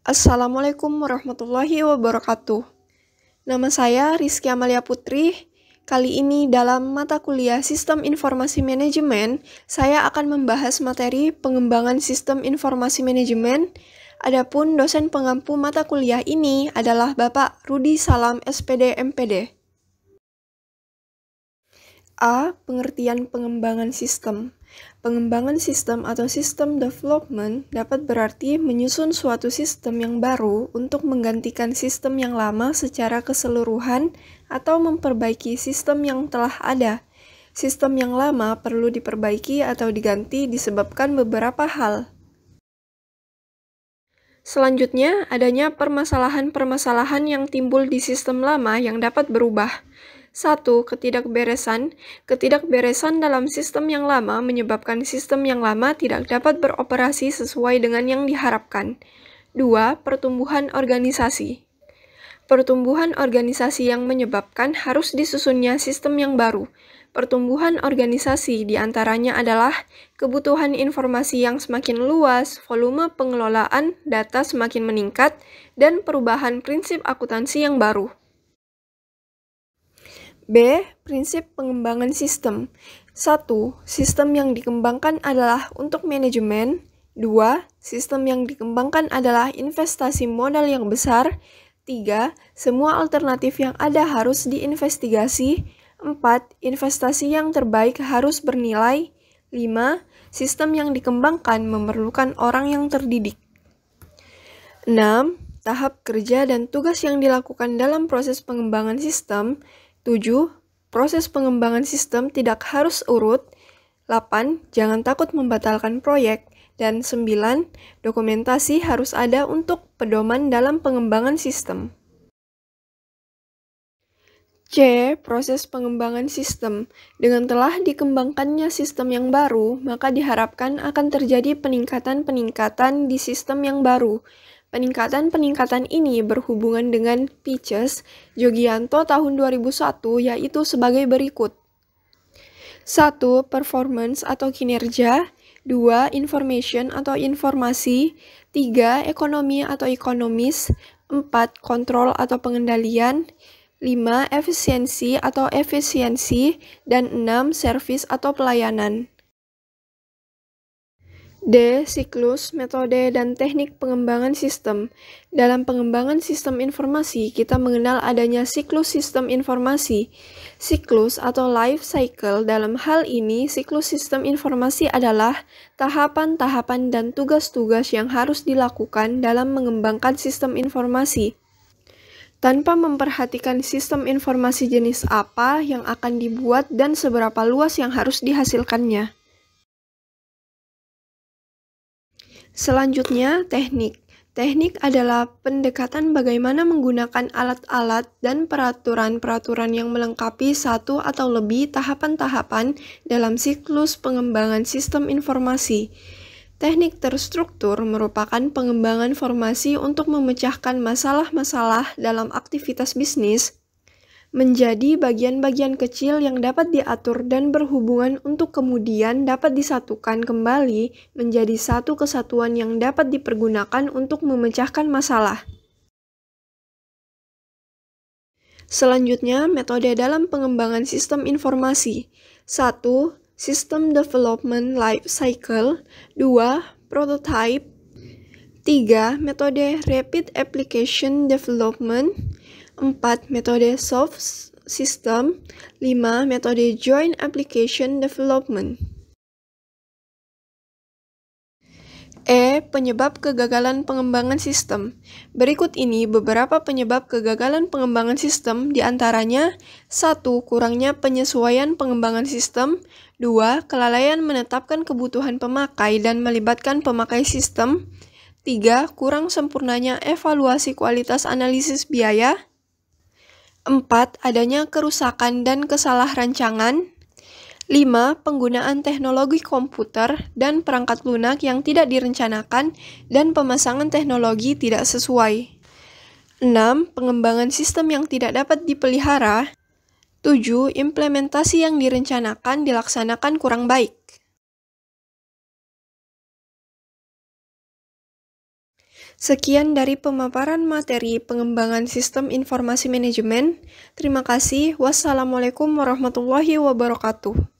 Assalamualaikum warahmatullahi wabarakatuh. Nama saya Rizky Amalia Putri. Kali ini dalam mata kuliah Sistem Informasi Manajemen, saya akan membahas materi pengembangan Sistem Informasi Manajemen. Adapun dosen pengampu mata kuliah ini adalah Bapak Rudi Salam SPD MPD. A. Pengertian pengembangan sistem. Pengembangan sistem atau sistem development dapat berarti menyusun suatu sistem yang baru untuk menggantikan sistem yang lama secara keseluruhan atau memperbaiki sistem yang telah ada. Sistem yang lama perlu diperbaiki atau diganti disebabkan beberapa hal. Selanjutnya, adanya permasalahan-permasalahan yang timbul di sistem lama yang dapat berubah. 1. Ketidakberesan. Ketidakberesan dalam sistem yang lama menyebabkan sistem yang lama tidak dapat beroperasi sesuai dengan yang diharapkan. 2. Pertumbuhan organisasi. Pertumbuhan organisasi yang menyebabkan harus disusunnya sistem yang baru. Pertumbuhan organisasi diantaranya adalah kebutuhan informasi yang semakin luas, volume pengelolaan data semakin meningkat, dan perubahan prinsip akuntansi yang baru. B. Prinsip pengembangan sistem. 1. Sistem yang dikembangkan adalah untuk manajemen. 2. Sistem yang dikembangkan adalah investasi modal yang besar. 3. Semua alternatif yang ada harus diinvestigasi. 4. Investasi yang terbaik harus bernilai. 5. Sistem yang dikembangkan memerlukan orang yang terdidik. 6. Tahap kerja dan tugas yang dilakukan dalam proses pengembangan sistem. 7. Proses pengembangan sistem tidak harus urut. 8. Jangan takut membatalkan proyek. Dan 9. Dokumentasi harus ada untuk pedoman dalam pengembangan sistem. C. Proses pengembangan sistem. Dengan telah dikembangkannya sistem yang baru, maka diharapkan akan terjadi peningkatan-peningkatan di sistem yang baru. Peningkatan-peningkatan ini berhubungan dengan Peaches, Jogianto tahun 2001, yaitu sebagai berikut. 1. Performance atau kinerja. 2. Information atau informasi. 3. Ekonomi atau ekonomis. 4. Kontrol atau pengendalian. 5. Efisiensi atau efisiensi. Dan 6. Service atau pelayanan. D. Siklus, metode, dan teknik pengembangan sistem. Dalam pengembangan sistem informasi, kita mengenal adanya siklus sistem informasi. Siklus atau life cycle, dalam hal ini, siklus sistem informasi adalah tahapan-tahapan dan tugas-tugas yang harus dilakukan dalam mengembangkan sistem informasi. Tanpa memperhatikan sistem informasi jenis apa yang akan dibuat dan seberapa luas yang harus dihasilkannya. Selanjutnya, teknik. Teknik adalah pendekatan bagaimana menggunakan alat-alat dan peraturan-peraturan yang melengkapi satu atau lebih tahapan-tahapan dalam siklus pengembangan sistem informasi. Teknik terstruktur merupakan pengembangan formasi untuk memecahkan masalah-masalah dalam aktivitas bisnis menjadi bagian-bagian kecil yang dapat diatur dan berhubungan untuk kemudian dapat disatukan kembali menjadi satu kesatuan yang dapat dipergunakan untuk memecahkan masalah. Selanjutnya, metode dalam pengembangan sistem informasi. 1. System Development Life Cycle. 2. Prototype. 3. Metode Rapid Application Development. 4. Metode Soft System. 5. Metode Joint Application Development. E. Penyebab kegagalan pengembangan sistem. Berikut ini beberapa penyebab kegagalan pengembangan sistem, diantaranya 1. Kurangnya penyesuaian pengembangan sistem. 2. Kelalaian menetapkan kebutuhan pemakai dan melibatkan pemakai sistem. 3. Kurang sempurnanya evaluasi kualitas analisis biaya. 4. Adanya kerusakan dan kesalah rancangan. 5. Penggunaan teknologi komputer dan perangkat lunak yang tidak direncanakan dan pemasangan teknologi tidak sesuai. 6. Pengembangan sistem yang tidak dapat dipelihara. 7. Implementasi yang direncanakan dilaksanakan kurang baik. Sekian dari pemaparan materi pengembangan sistem informasi manajemen. Terima kasih. Wassalamualaikum warahmatullahi wabarakatuh.